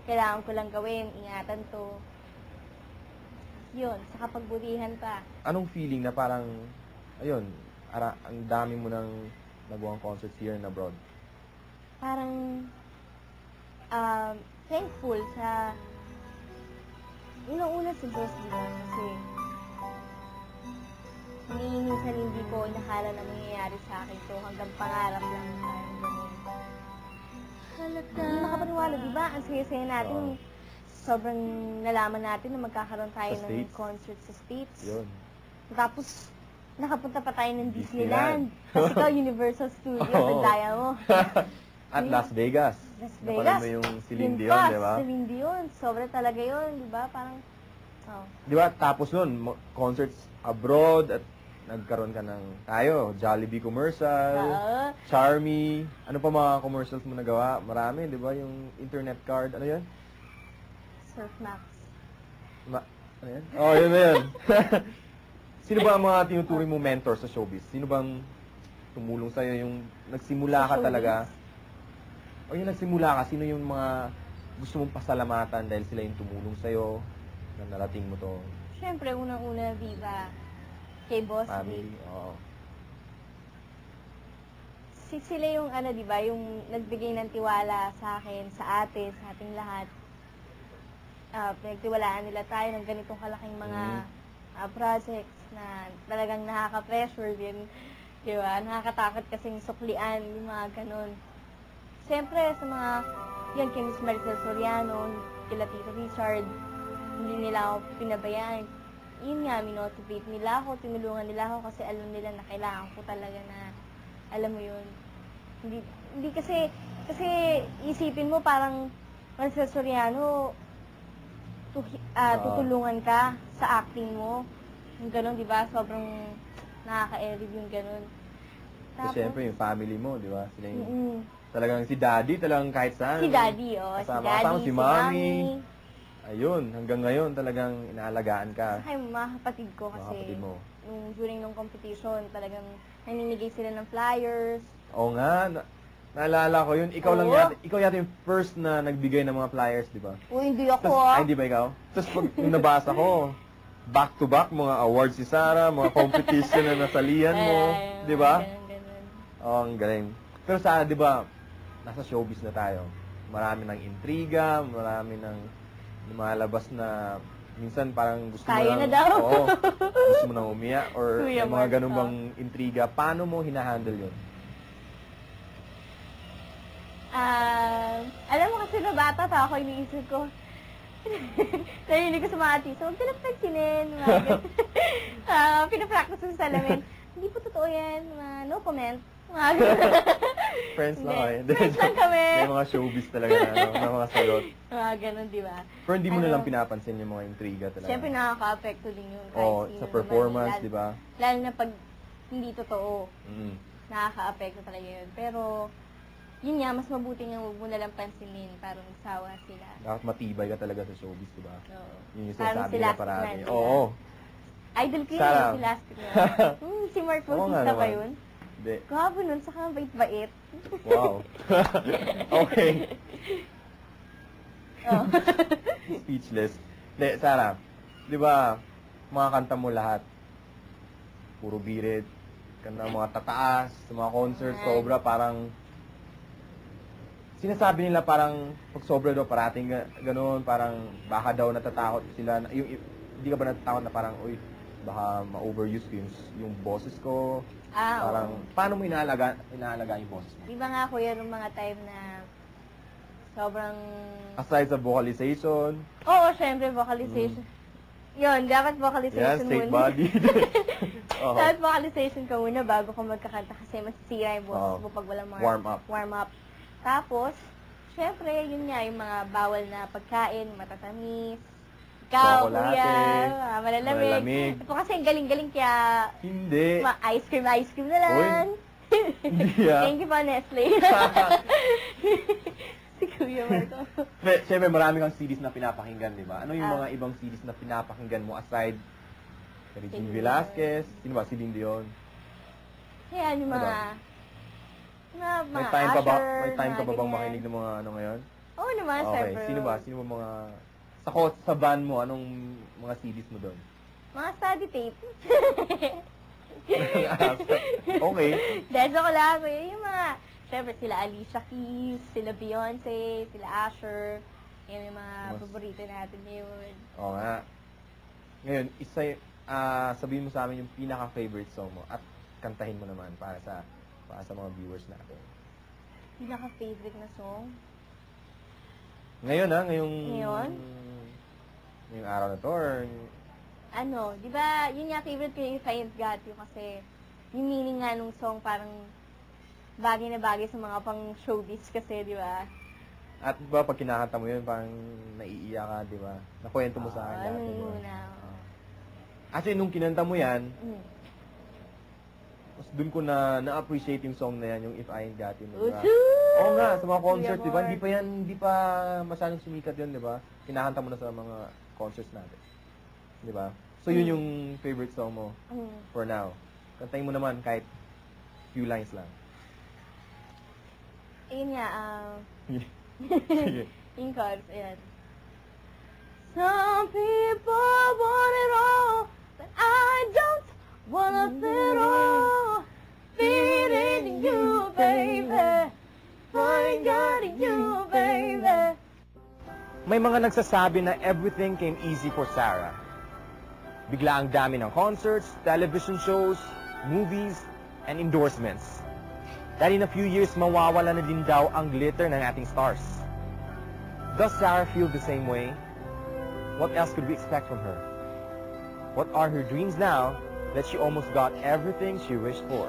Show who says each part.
Speaker 1: kailangan ko lang gawin, ingatan to. Yun, sa kapagbutihan pa.
Speaker 2: Anong feeling na parang, ayun, ang dami mo nang nagawang concerts here and abroad?
Speaker 1: Parang thankful sa unang-una si Diyos, diba? Kasi minsan hindi ko nakala na mangyayari sa akin to hanggang pangarap lang. Parang ganun. Hindi makapaniwala, diba? Ang saya-saya natin. Sobrang nalaman natin na magkakaroon tayo
Speaker 2: Sa
Speaker 1: ng
Speaker 2: States?
Speaker 1: concert sa States.
Speaker 2: Yun.
Speaker 1: Tapos, nakapunta pa tayo ng
Speaker 2: Disneyland.
Speaker 1: Disneyland. Tapos ikaw, Universal Studios,
Speaker 2: Oo.
Speaker 1: ang daya mo.
Speaker 2: At Las Vegas.
Speaker 1: Las
Speaker 2: Napanood
Speaker 1: Vegas.
Speaker 2: mo yung Celine
Speaker 1: Yun
Speaker 2: Dion,
Speaker 1: pa,
Speaker 2: di ba?
Speaker 1: Celine Dion. Sobra talaga yun, di ba? Parang,
Speaker 2: Di ba? Tapos nun, concerts abroad at nagkaroon ka ng tayo, Jollibee commercial,
Speaker 1: Oo.
Speaker 2: Charmy, ano pa mga commercials mo nagawa? Marami, di ba? Yung internet card, ano yun?
Speaker 1: Surfmax.
Speaker 2: Ano yan? Oh, yun na yun. Sino ba ang mga tinuturing mo mentor sa showbiz? Sino bang tumulong sa'yo yung nagsimula ka
Speaker 1: Sa
Speaker 2: talaga? O yung nagsimula ka, sino yung mga gusto mong pasalamatan dahil sila yung tumulong sa'yo na narating mo to?
Speaker 1: Siyempre, unang-una, Viva. Kay Boss
Speaker 2: Family?
Speaker 1: Vic.
Speaker 2: Oo.
Speaker 1: Sila yung, di ba, yung nagbigay ng tiwala sa akin, sa atin, sa ating lahat. Pinagtiwalaan nila tayo ng ganitong kalaking mga projects na talagang nakaka-pressure din. Di ba? Nakakatakot kasing suklian, yung mga ganun. Siyempre, sa mga, yan, kay Miss Maricel Soriano, kila Tito Richard, hindi nila ako pinabayaan. Yun nga, minotivate nila ako, tinulungan nila ako kasi alam nila na kailangan ko talaga na, alam mo yun. Hindi kasi isipin mo parang Maricel Soriano, tutulungan ka sa acting mo. Yung gano'n, di ba? Sobrang nakaka-eriv yung gano'n.
Speaker 2: So, siyempre, yung family mo, di ba? Sila yung, talagang si Daddy, talagang kahit saan.
Speaker 1: Si Daddy,
Speaker 2: kasama si Mommy. Ayun, hanggang ngayon talagang inaalagaan ka.
Speaker 1: Saka yung mga kapatid ko kasi,
Speaker 2: Mga kapatid mo.
Speaker 1: During nung competition, talagang naninigay sila ng flyers.
Speaker 2: Oo nga, naalala ko yun. Ikaw yata yung first na nagbigay ng mga flyers, di ba?
Speaker 1: Uy, hindi ako
Speaker 2: Ay, hindi ba ikaw? Tapos pag yung nabasa ko, back-to-back, mga awards si Sarah, mga competition na nasalihan mo, di ba?
Speaker 1: Ganun.
Speaker 2: Oo, ang galing. Pero sana, di ba, nasa showbiz na tayo. Marami ng intriga, marami ng lumalabas na minsan parang gusto mo
Speaker 1: Tayo na daw.
Speaker 2: Oo, gusto mo na umiyak or
Speaker 1: Kuya
Speaker 2: may mga
Speaker 1: Mark,
Speaker 2: ganun bang intriga. Paano mo hinahandle yun?
Speaker 1: Alam mo kasi na bata pa ako, iniisip ko, narinig ko sa mga artista, huwag ka lang pansinin, pinapractice ko sa salamin. Hindi po totoo yan, no comment.
Speaker 2: Friends lang kayo.
Speaker 1: Friends lang kami.
Speaker 2: May mga showbiz talaga na mga sagot.
Speaker 1: Mga ganun, di ba?
Speaker 2: Pero hindi mo na lang pinapansin yung mga intriga talaga.
Speaker 1: Siyempre nakaka-apekto din yun.
Speaker 2: Oo,
Speaker 1: Kahit
Speaker 2: sa
Speaker 1: sino
Speaker 2: performance,
Speaker 1: naman,
Speaker 2: di ba?
Speaker 1: Lalo na pag hindi totoo,
Speaker 2: Mm.
Speaker 1: nakaka-apekto talaga yun. Pero, yun nga, mas mabuti nga huwag mo nalang pansinin, parang sawa sila.
Speaker 2: Dapat matibay ka talaga sa showbiz, di ba?
Speaker 1: Oo.
Speaker 2: Yun yung
Speaker 1: Parang
Speaker 2: sinasabi
Speaker 1: si
Speaker 2: nila
Speaker 1: Last
Speaker 2: parati.
Speaker 1: Man, di ba?
Speaker 2: Oo.
Speaker 1: Idol ko yun,
Speaker 2: Sarah.
Speaker 1: si Last Man. Si Mark
Speaker 2: Oo nga
Speaker 1: Bautista ba
Speaker 2: naman.
Speaker 1: yun?
Speaker 2: Hindi.
Speaker 1: Grabe nun, saka bait-bait.
Speaker 2: Wow. Okay.
Speaker 1: Oh.
Speaker 2: Speechless. Hindi, Sarah, di ba, mga kanta mo lahat, puro birit, kanta mga tataas, sa mga concert, sobra, parang, sinasabi nila parang, pag sobra daw, parating gano'n, parang, baka daw natatakot sila, hindi ka ba natatakot na parang, uy, baka ma-overuse ko yung boses ko, parang, paano mo inaalaga yung boses mo?
Speaker 1: Di ba nga kuya, nung mga time na sobrang...
Speaker 2: Aside sa vocalization,
Speaker 1: Oo, syempre, vocalization. Yun, dapat vocalization
Speaker 2: straight
Speaker 1: muna.
Speaker 2: body. Oo.
Speaker 1: Dapat vocalization ka muna bago ka magkakanta kasi masisira yung boses mo pag walang mga
Speaker 2: Warm up.
Speaker 1: Tapos, syempre, yun nga, yung mga bawal na pagkain, matatamis. Ikaw,
Speaker 2: Chocolate,
Speaker 1: kuya, malalamig. Ito kasi ang galing-galing kaya
Speaker 2: Hindi.
Speaker 1: ice cream na lang.
Speaker 2: Hindi
Speaker 1: Thank you pa, Nestle. Si Kuya Marco.
Speaker 2: Siyempre, marami kang CDs na pinapakinggan, di ba? Ano yung mga ibang CDs na pinapakinggan mo aside kay Regine Velasquez? Sino ba? Celine Dion?
Speaker 1: Kaya yung mga...
Speaker 2: May time ka ba bang
Speaker 1: ganyan.
Speaker 2: makinig ng mga ano ngayon?
Speaker 1: Oo naman,
Speaker 2: Okay,
Speaker 1: syempre.
Speaker 2: sino ba? Sino ba mga... Sa band mo, anong mga CDs mo doon?
Speaker 1: Mga study tape.
Speaker 2: Okay.
Speaker 1: Dahil ko lang, yung mga, syempre sila Alicia Keys, sila Beyonce, sila Asher, yung mga paborito natin yun.
Speaker 2: Oo nga. Ngayon, sabihin mo sa amin yung pinaka-favorite song mo at kantahin mo naman para sa mga viewers natin.
Speaker 1: Pinaka-favorite na song?
Speaker 2: Ngayon
Speaker 1: Ngayon?
Speaker 2: Ngayong araw na to, or...
Speaker 1: Ano, di ba, yun nga favorite ko yung If I Ain't Got You kasi yung meaning nga nung song parang bagay na bagay sa mga pang showbiz kasi, di ba?
Speaker 2: At ba pag kinakanta mo yun, parang naiiyak ka, di ba? Nakwento mo sa akin dati.
Speaker 1: Ano
Speaker 2: di ba?
Speaker 1: yun na?
Speaker 2: Actually, nung kinanta mo yan, mas dun ko na-appreciate yung song na yan, yung If I Ain't Got You. Diba? Oo nga, sa mga concert, di ba? Hindi pa masyadong sumikat yun, di ba? Kinakanta mo na sa mga concerts natin. Di ba? So, yun yung favorite song mo for now. Kantahin mo naman kahit few lines lang.
Speaker 1: Ayun nga,
Speaker 2: Sige.
Speaker 1: yung chorus, ayan. Some people want it all, but I don't want it all. Feeding you, baby. I got you, baby.
Speaker 2: May mga nagsasabi na everything came easy for Sarah. Bigla ang dami ng concerts, television shows, movies, and endorsements. That in a few years, mawawala na din daw ang glitter ng ating stars. Does Sarah feel the same way? What else could we expect from her? What are her dreams now that she almost got everything she wished for?